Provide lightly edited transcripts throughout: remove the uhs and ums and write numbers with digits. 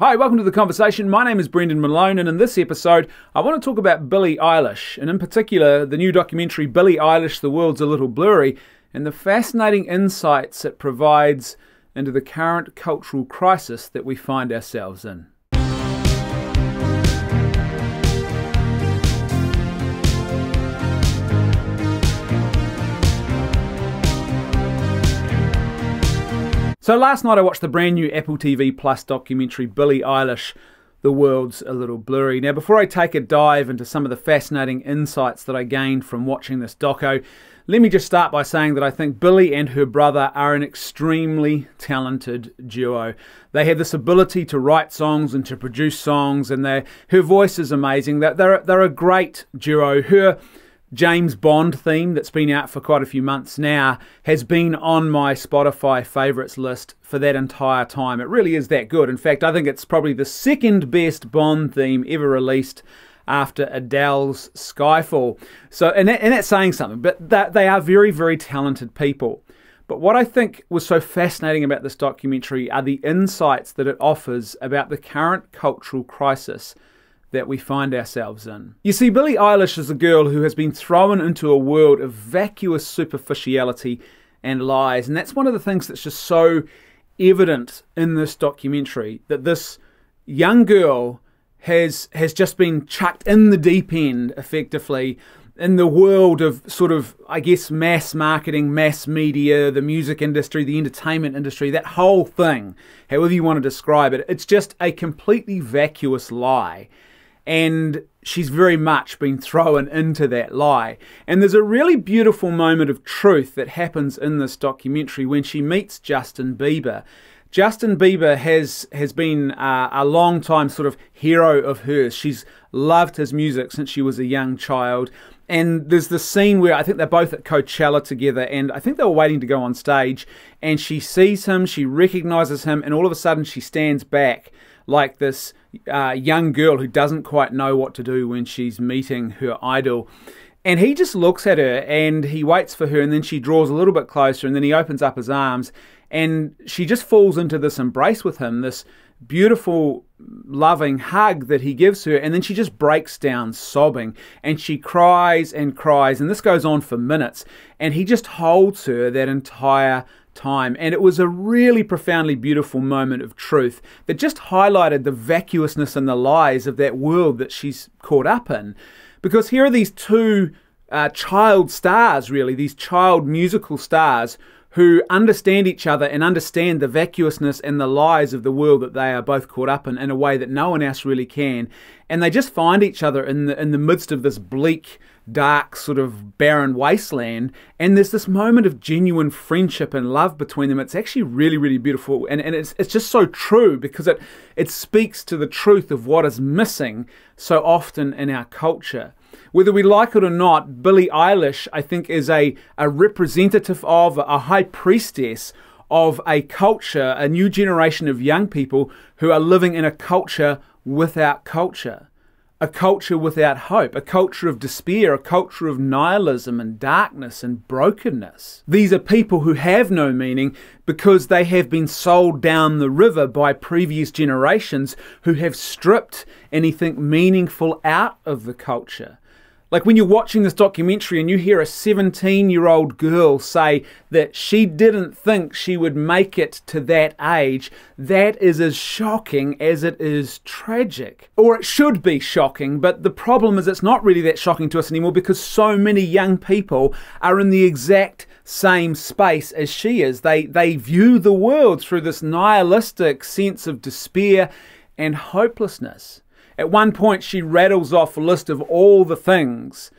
Hi, welcome to The Conversation. My name is Brendan Malone, and in this episode, I want to talk about Billie Eilish, and in particular, the new documentary, Billie Eilish, The World's a Little Blurry, and the fascinating insights it provides into the current cultural crisis that we find ourselves in. So last night I watched the brand new Apple TV Plus documentary Billie Eilish, The World's a Little Blurry. Now before I take a dive into some of the fascinating insights that I gained from watching this doco, let me just start by saying that I think Billie and her brother are an extremely talented duo. They have this ability to write songs and to produce songs, and her voice is amazing. They're a great duo. Her James Bond theme that's been out for quite a few months now has been on my Spotify favourites list for that entire time. It really is that good. In fact, I think it's probably the second best Bond theme ever released after Adele's Skyfall. So, and that's saying something, but they are very, very talented people. But what I think was so fascinating about this documentary are the insights that it offers about the current cultural crisis that we find ourselves in. You see, Billie Eilish is a girl who has been thrown into a world of vacuous superficiality and lies, and that's one of the things that's just so evident in this documentary, that this young girl has just been chucked in the deep end, effectively, in the world of sort of, I guess, mass marketing, mass media, the music industry, the entertainment industry, that whole thing, however you want to describe it. It's just a completely vacuous lie. And she's very much been thrown into that lie. And there's a really beautiful moment of truth that happens in this documentary when she meets Justin Bieber. Justin Bieber has been a long time sort of hero of hers. She's loved his music since she was a young child. And there's this scene where I think they're both at Coachella together, and I think they were waiting to go on stage, and she sees him, she recognizes him, and all of a sudden she stands back like this young girl who doesn't quite know what to do when she's meeting her idol. And he just looks at her and he waits for her, and then she draws a little bit closer, and then he opens up his arms and she just falls into this embrace with him, this beautiful loving hug that he gives her, and then she just breaks down sobbing and she cries and cries, and this goes on for minutes, and he just holds her that entire time. And it was a really profoundly beautiful moment of truth that just highlighted the vacuousness and the lies of that world that she's caught up in. Because here are these two child stars, really, these child musical stars who understand each other and understand the vacuousness and the lies of the world that they are both caught up in a way that no one else really can. And they just find each other in the midst of this bleak, dark, sort of barren wasteland, and there's this moment of genuine friendship and love between them. It's actually really, really beautiful, and it's just so true, because it speaks to the truth of what is missing so often in our culture. Whether we like it or not, Billie Eilish, I think, is a representative of, a high priestess of a culture, a new generation of young people who are living in a culture without culture. A culture without hope, a culture of despair, a culture of nihilism and darkness and brokenness. These are people who have no meaning because they have been sold down the river by previous generations who have stripped anything meaningful out of the culture. Like when you're watching this documentary and you hear a 17-year-old girl say that she didn't think she would make it to that age, that is as shocking as it is tragic. Or it should be shocking, but the problem is it's not really that shocking to us anymore, because so many young people are in the exact same space as she is. They view the world through this nihilistic sense of despair and hopelessness. At one point, she rattles off a list of all the things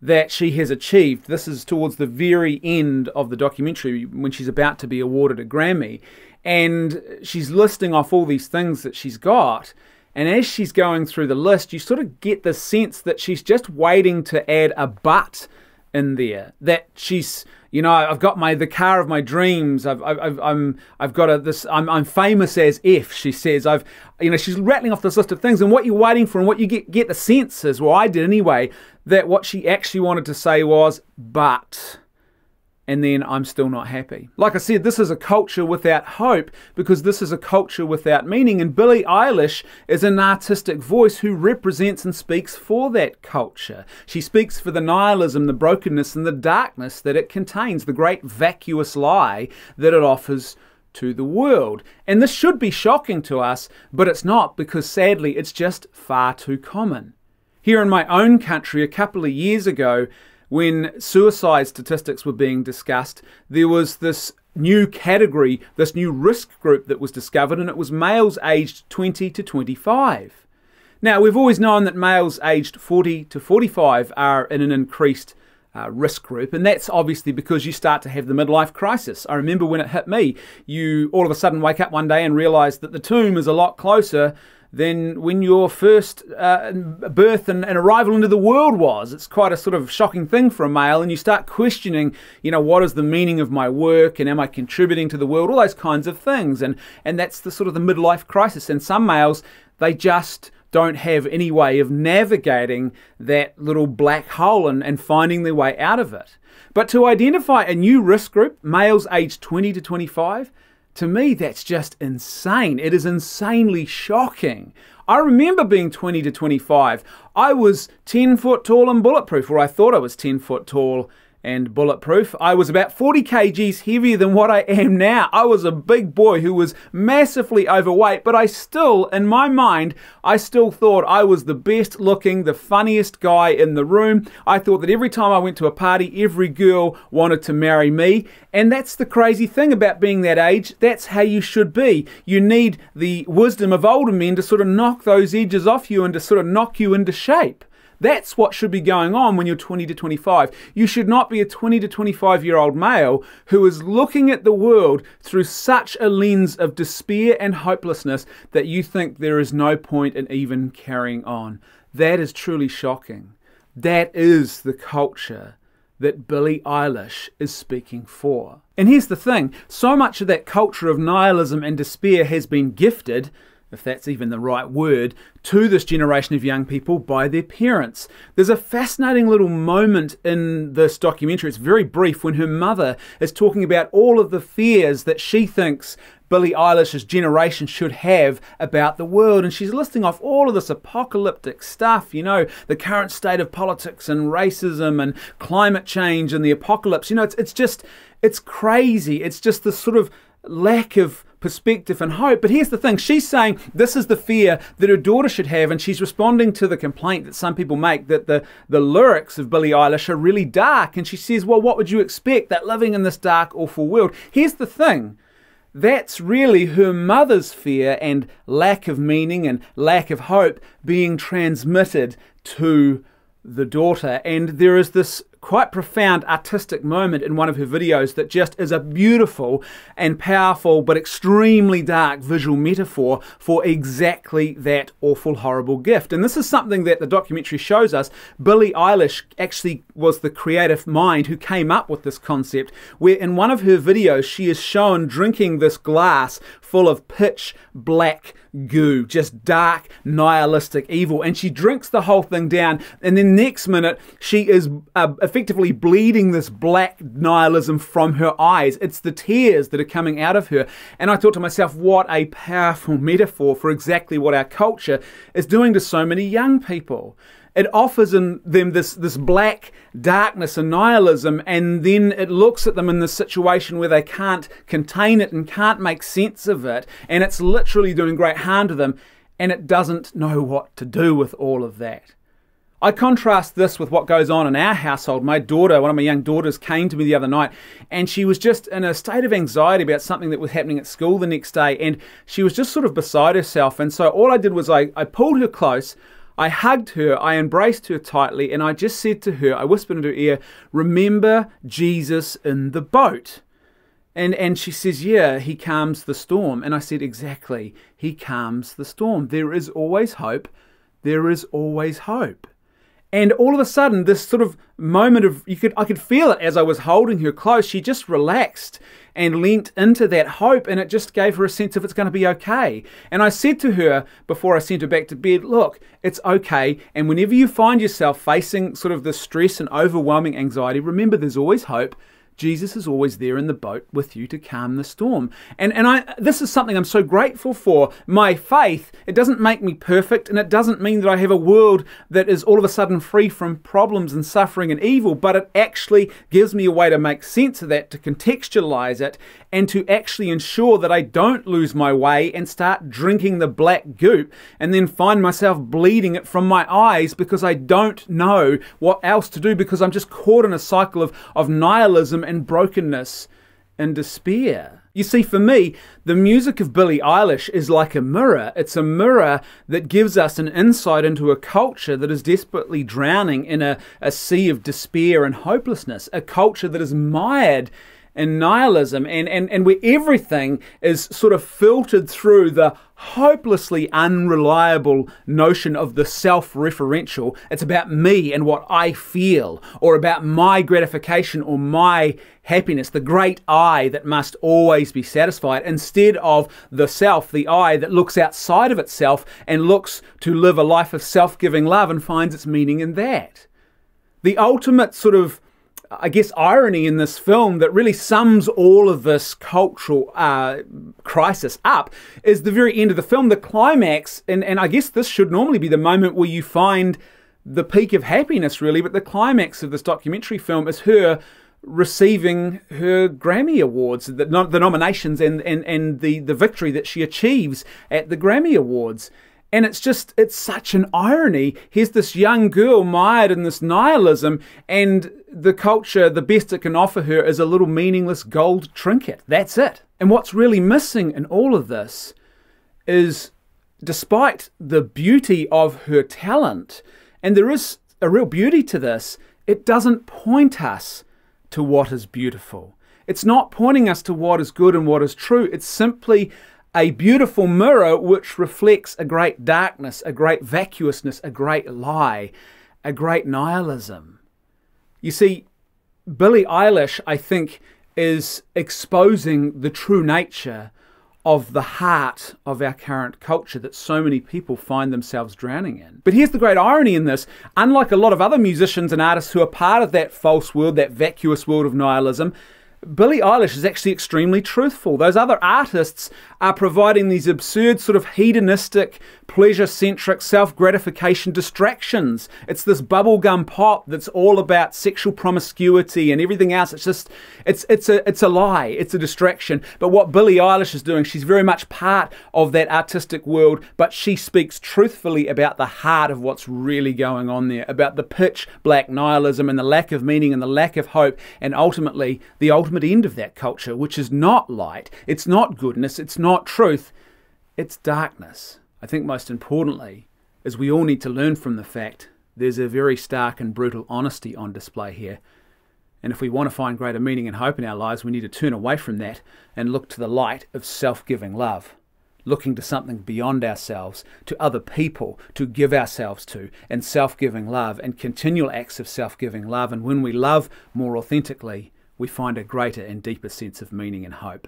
that she has achieved. This is towards the very end of the documentary when she's about to be awarded a Grammy. And she's listing off all these things that she's got. And as she's going through the list, you sort of get the sense that she's just waiting to add a but in there. That she's, you know, I've got the car of my dreams. I'm famous as if, she says. She's rattling off this list of things, and what you're waiting for, and what you get the sense is, well, I did anyway, that what she actually wanted to say was, but and then I'm still not happy. Like I said, this is a culture without hope because this is a culture without meaning, and Billie Eilish is an artistic voice who represents and speaks for that culture. She speaks for the nihilism, the brokenness, and the darkness that it contains, the great vacuous lie that it offers to the world. And this should be shocking to us, but it's not, because sadly it's just far too common. Here in my own country, a couple of years ago, when suicide statistics were being discussed, there was this new category, this new risk group that was discovered, and it was males aged 20 to 25. Now, we've always known that males aged 40 to 45 are in an increased risk group, and that's obviously because you start to have the midlife crisis. I remember when it hit me, you all of a sudden wake up one day and realise that the tomb is a lot closer than when your first birth and arrival into the world was. It's quite a sort of shocking thing for a male, and you start questioning, what is the meaning of my work, and am I contributing to the world, all those kinds of things, and that's the sort of the midlife crisis. And some males, they just don't have any way of navigating that little black hole and finding their way out of it. But to identify a new risk group, males aged 20 to 25, to me, that's just insane. It is insanely shocking. I remember being 20 to 25. I was 10 foot tall and bulletproof, or I thought I was 10 foot tall and bulletproof. I was about 40 kgs heavier than what I am now. I was a big boy who was massively overweight, but I still, in my mind, I still thought I was the best looking, the funniest guy in the room. I thought that every time I went to a party, every girl wanted to marry me. And that's the crazy thing about being that age. That's how you should be. You need the wisdom of older men to sort of knock those edges off you and to sort of knock you into shape. That's what should be going on when you're 20 to 25. You should not be a 20 to 25-year-old male who is looking at the world through such a lens of despair and hopelessness that you think there is no point in even carrying on. That is truly shocking. That is the culture that Billie Eilish is speaking for. And here's the thing, so much of that culture of nihilism and despair has been gifted, if that's even the right word, to this generation of young people by their parents. There's a fascinating little moment in this documentary, it's very brief, when her mother is talking about all of the fears that she thinks Billie Eilish's generation should have about the world, and she's listing off all of this apocalyptic stuff, the current state of politics and racism and climate change and the apocalypse. It's crazy. It's just this sort of lack of perspective and hope. But here's the thing, she's saying this is the fear that her daughter should have, and she's responding to the complaint that some people make that the lyrics of Billie Eilish are really dark, and she says, well, what would you expect, that living in this dark, awful world? Here's the thing, that's really her mother's fear and lack of meaning and lack of hope being transmitted to the daughter. And there is this quite profound artistic moment in one of her videos that just is a beautiful and powerful but extremely dark visual metaphor for exactly that awful, horrible gift. And this is something that the documentary shows us. Billie Eilish actually was the creative mind who came up with this concept, where in one of her videos she is shown drinking this glass full of pitch black goo, just dark, nihilistic evil, and she drinks the whole thing down, and then next minute she is effectively bleeding this black nihilism from her eyes. It's the tears that are coming out of her. And I thought to myself, what a powerful metaphor for exactly what our culture is doing to so many young people. It offers in them this black darkness and nihilism, and then it looks at them in this situation where they can't contain it and can't make sense of it, and it's literally doing great harm to them, and it doesn't know what to do with all of that. I contrast this with what goes on in our household. My daughter, one of my young daughters, came to me the other night, and she was just in a state of anxiety about something that was happening at school the next day, and she was just sort of beside herself. And so all I did was I pulled her close, I hugged her, I embraced her tightly, and I just said to her, I whispered into her ear, remember Jesus in the boat. And she says, yeah, he calms the storm. And I said, exactly, he calms the storm. There is always hope. There is always hope. And all of a sudden, this sort of moment of, I could feel it as I was holding her close. She just relaxed and leant into that hope, and it just gave her a sense of it's going to be okay. And I said to her before I sent her back to bed, look, it's okay. And whenever you find yourself facing sort of the stress and overwhelming anxiety, remember there's always hope. Jesus is always there in the boat with you to calm the storm. And this is something I'm so grateful for. My faith, it doesn't make me perfect, and it doesn't mean that I have a world that is all of a sudden free from problems and suffering and evil, but it actually gives me a way to make sense of that, to contextualize it, and to actually ensure that I don't lose my way and start drinking the black goop and then find myself bleeding it from my eyes because I don't know what else to do, because I'm just caught in a cycle of nihilism and brokenness and despair. You see, for me, the music of Billie Eilish is like a mirror. It's a mirror that gives us an insight into a culture that is desperately drowning in a sea of despair and hopelessness, a culture that is mired in nihilism and where everything is sort of filtered through the hopelessly unreliable notion of the self-referential. It's about me and what I feel, or about my gratification or my happiness, the great I that must always be satisfied, instead of the self, the I that looks outside of itself and looks to live a life of self-giving love and finds its meaning in that. The ultimate sort of, I guess, irony in this film that really sums all of this cultural crisis up is the very end of the film, the climax, and I guess this should normally be the moment where you find the peak of happiness, really, but the climax of this documentary film is her receiving her Grammy Awards, the nominations and the victory that she achieves at the Grammy Awards. And it's such an irony. Here's this young girl mired in this nihilism, and the culture, the best it can offer her is a little meaningless gold trinket. That's it. And what's really missing in all of this is, despite the beauty of her talent, and there is a real beauty to this, it doesn't point us to what is beautiful. It's not pointing us to what is good and what is true. It's simply a beautiful mirror which reflects a great darkness, a great vacuousness, a great lie, a great nihilism. You see, Billie Eilish, I think, is exposing the true nature of the heart of our current culture that so many people find themselves drowning in. But here's the great irony in this. Unlike a lot of other musicians and artists who are part of that false world, that vacuous world of nihilism, Billie Eilish is actually extremely truthful. Those other artists are providing these absurd sort of hedonistic, pleasure-centric, self-gratification distractions. It's this bubblegum pop that's all about sexual promiscuity and everything else. It's just, it's a lie. It's a distraction. But what Billie Eilish is doing, she's very much part of that artistic world, but she speaks truthfully about the heart of what's really going on there, about the pitch black nihilism and the lack of meaning and the lack of hope, and ultimately the ultimate end of that culture, which is not light, it's not goodness, it's not truth, it's darkness. I think most importantly is we all need to learn from the fact there's a very stark and brutal honesty on display here. And if we want to find greater meaning and hope in our lives, we need to turn away from that and look to the light of self-giving love, looking to something beyond ourselves, to other people to give ourselves to, and self-giving love and continual acts of self-giving love. And when we love more authentically, we find a greater and deeper sense of meaning and hope.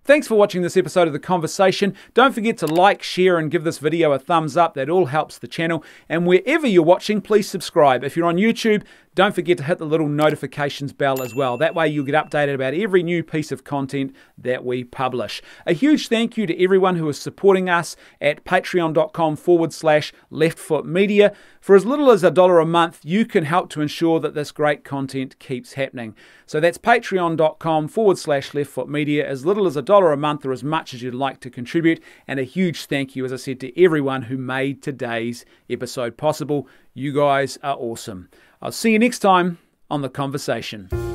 Thanks for watching this episode of The Conversation. Don't forget to like, share, and give this video a thumbs up. That all helps the channel. And wherever you're watching, please subscribe. If you're on YouTube, don't forget to hit the little notifications bell as well. That way you'll get updated about every new piece of content that we publish. A huge thank you to everyone who is supporting us at patreon.com/leftfootmedia. For as little as $1 a month, you can help to ensure that this great content keeps happening. So that's patreon.com/leftfootmedia. As little as $1 a month, or as much as you'd like to contribute. And a huge thank you, as I said, to everyone who made today's episode possible. You guys are awesome. I'll see you next time on The Conversation.